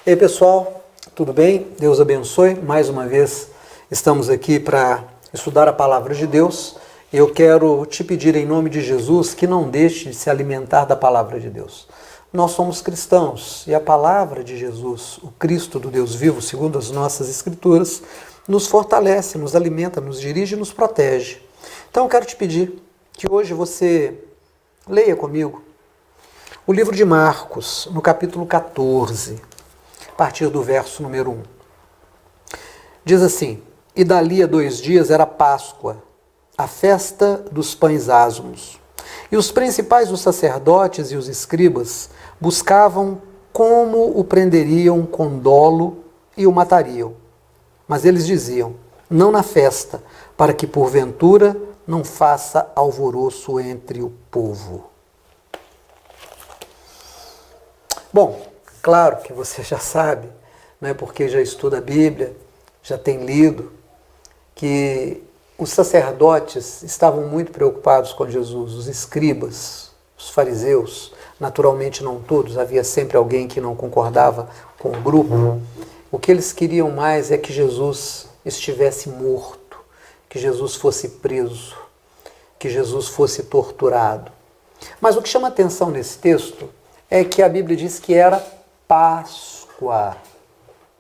E aí, pessoal, tudo bem? Deus abençoe. Mais uma vez estamos aqui para estudar a palavra de Deus. Eu quero te pedir em nome de Jesus que não deixe de se alimentar da palavra de Deus. Nós somos cristãos e a palavra de Jesus, o Cristo do Deus vivo, segundo as nossas escrituras, nos fortalece, nos alimenta, nos dirige e nos protege. Então eu quero te pedir que hoje você leia comigo o livro de Marcos, no capítulo 14, a partir do verso número 1. Diz assim: E dali a 2 dias era Páscoa, a festa dos pães asmos. E os principais dos sacerdotes e os escribas buscavam como o prenderiam com dolo e o matariam. Mas eles diziam: não na festa, para que porventura não faça alvoroço entre o povo. Bom, claro que você já sabe, né, porque já estuda a Bíblia, já tem lido, que os sacerdotes estavam muito preocupados com Jesus, os escribas, os fariseus, naturalmente não todos, havia sempre alguém que não concordava com o grupo. O que eles queriam mais é que Jesus estivesse morto, que Jesus fosse preso, que Jesus fosse torturado. Mas o que chama atenção nesse texto é que a Bíblia diz que era Páscoa.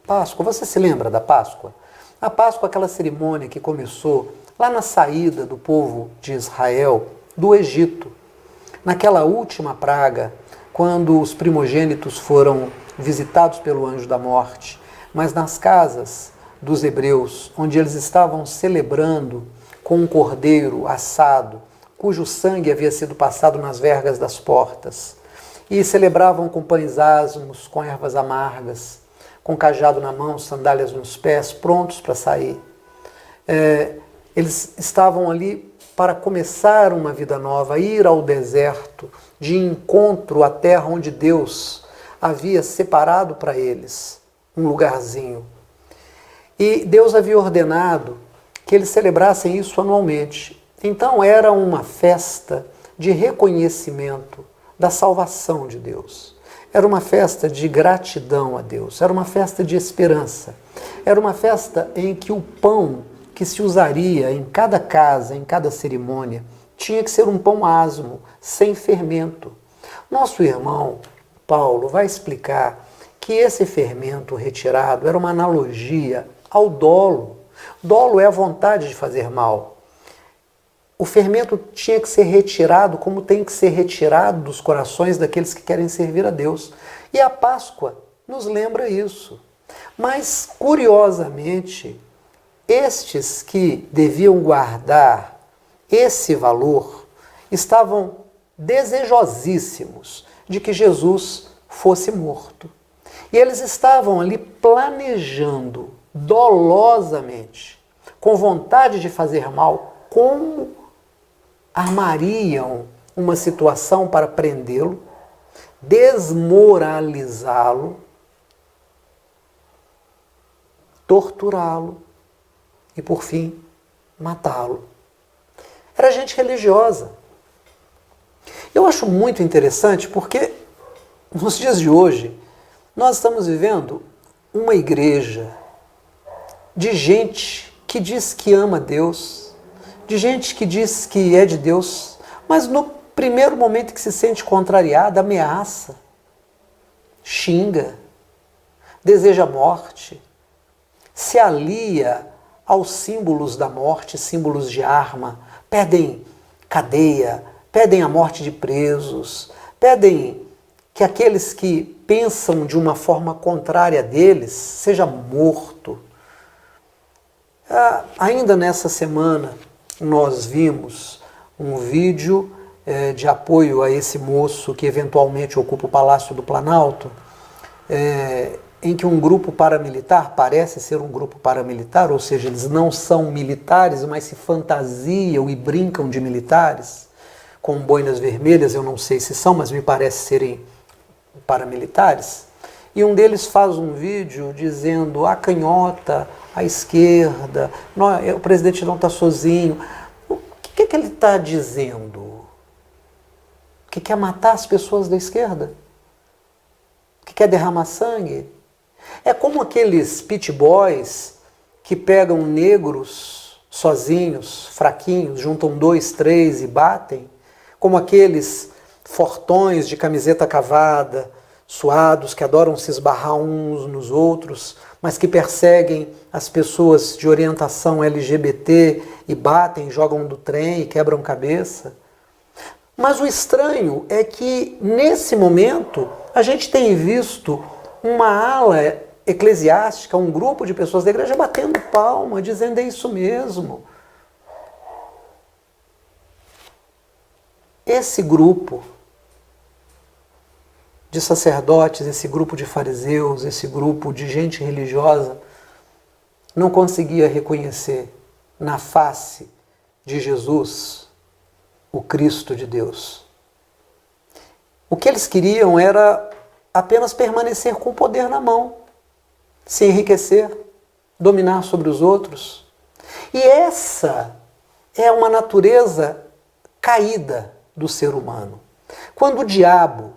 Páscoa, você se lembra da Páscoa? A Páscoa é aquela cerimônia que começou lá na saída do povo de Israel do Egito. Naquela última praga, quando os primogênitos foram visitados pelo anjo da morte, mas nas casas dos hebreus, onde eles estavam celebrando com um cordeiro assado, cujo sangue havia sido passado nas vergas das portas, e celebravam com pães asmos, com ervas amargas, com cajado na mão, sandálias nos pés, prontos para sair. Eles estavam ali para começar uma vida nova, ir ao deserto, de encontro à terra onde Deus havia separado para eles um lugarzinho. E Deus havia ordenado que eles celebrassem isso anualmente. Então era uma festa de reconhecimento da salvação de Deus. Era uma festa de gratidão a Deus, era uma festa de esperança. Era uma festa em que o pão que se usaria em cada casa, em cada cerimônia, tinha que ser um pão asmo, sem fermento. Nosso irmão Paulo vai explicar que esse fermento retirado era uma analogia ao dolo. Dolo é a vontade de fazer mal. O fermento tinha que ser retirado como tem que ser retirado dos corações daqueles que querem servir a Deus. E a Páscoa nos lembra isso. Mas, curiosamente, estes que deviam guardar esse valor estavam desejosíssimos de que Jesus fosse morto. E eles estavam ali planejando dolosamente, com vontade de fazer mal, como armariam uma situação para prendê-lo, desmoralizá-lo, torturá-lo e, por fim, matá-lo. Era gente religiosa. Eu acho muito interessante porque, nos dias de hoje, nós estamos vivendo uma igreja de gente que diz que ama Deus, de gente que diz que é de Deus, mas no primeiro momento que se sente contrariada, ameaça, xinga, deseja morte, se alia aos símbolos da morte, símbolos de arma, pedem cadeia, pedem a morte de presos, pedem que aqueles que pensam de uma forma contrária deles seja morto. Ainda nessa semana, nós vimos um vídeo de apoio a esse moço que eventualmente ocupa o Palácio do Planalto, em que um grupo paramilitar, parece ser um grupo paramilitar, ou seja, eles não são militares, mas se fantasiam e brincam de militares, com boinas vermelhas, eu não sei se são, mas me parece serem paramilitares, e um deles faz um vídeo dizendo: a canhota, a esquerda, o presidente não está sozinho. O que é que ele está dizendo? Que quer matar as pessoas da esquerda? Que quer derramar sangue? É como aqueles pit boys que pegam negros sozinhos, fraquinhos, juntam 2, 3 e batem, como aqueles fortões de camiseta cavada, suados, que adoram se esbarrar uns nos outros, mas que perseguem as pessoas de orientação LGBT e batem, jogam do trem e quebram cabeça. Mas o estranho é que, nesse momento, a gente tem visto uma ala eclesiástica, um grupo de pessoas da igreja batendo palma, dizendo é isso mesmo. Esse grupo de sacerdotes, esse grupo de fariseus, esse grupo de gente religiosa, não conseguia reconhecer na face de Jesus o Cristo de Deus. O que eles queriam era apenas permanecer com o poder na mão, se enriquecer, dominar sobre os outros. E essa é uma natureza caída do ser humano. Quando o diabo,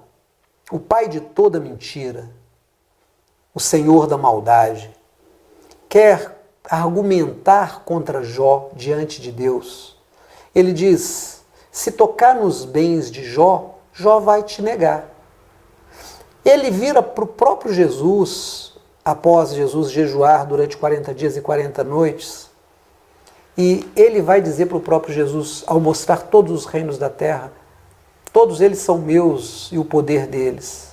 o pai de toda mentira, o senhor da maldade, quer argumentar contra Jó diante de Deus, ele diz: se tocar nos bens de Jó, Jó vai te negar. Ele vira para o próprio Jesus, após Jesus jejuar durante 40 dias e 40 noites, e ele vai dizer para o próprio Jesus, ao mostrar todos os reinos da terra, todos eles são meus e o poder deles.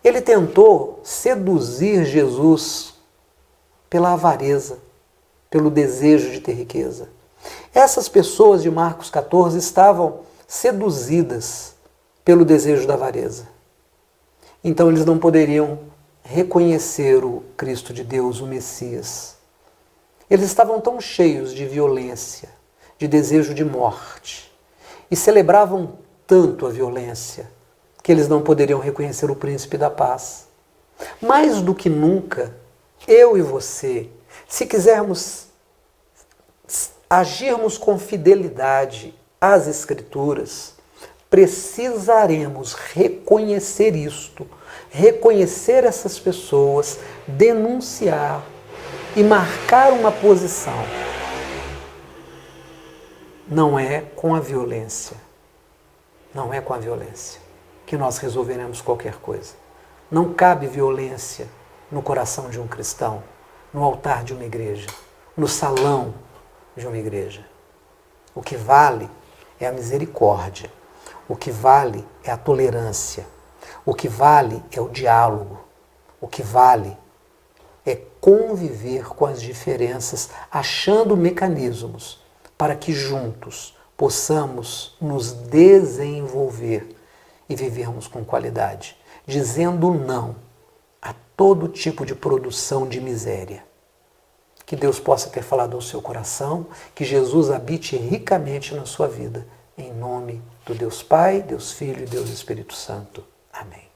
Ele tentou seduzir Jesus pela avareza, pelo desejo de ter riqueza. Essas pessoas de Marcos 14 estavam seduzidas pelo desejo da avareza. Então eles não poderiam reconhecer o Cristo de Deus, o Messias. Eles estavam tão cheios de violência, de desejo de morte, e celebravam tanto a violência, que eles não poderiam reconhecer o príncipe da paz. Mais do que nunca, eu e você, se quisermos agirmos com fidelidade às Escrituras, precisaremos reconhecer isto, reconhecer essas pessoas, denunciar e marcar uma posição. Não é com a violência, não é com a violência que nós resolveremos qualquer coisa. Não cabe violência no coração de um cristão, no altar de uma igreja, no salão de uma igreja. O que vale é a misericórdia, o que vale é a tolerância, o que vale é o diálogo, o que vale é conviver com as diferenças, achando mecanismos para que juntos possamos nos desenvolver e vivermos com qualidade, dizendo não a todo tipo de produção de miséria. Que Deus possa ter falado ao seu coração, que Jesus habite ricamente na sua vida. Em nome do Deus Pai, Deus Filho e Deus Espírito Santo. Amém.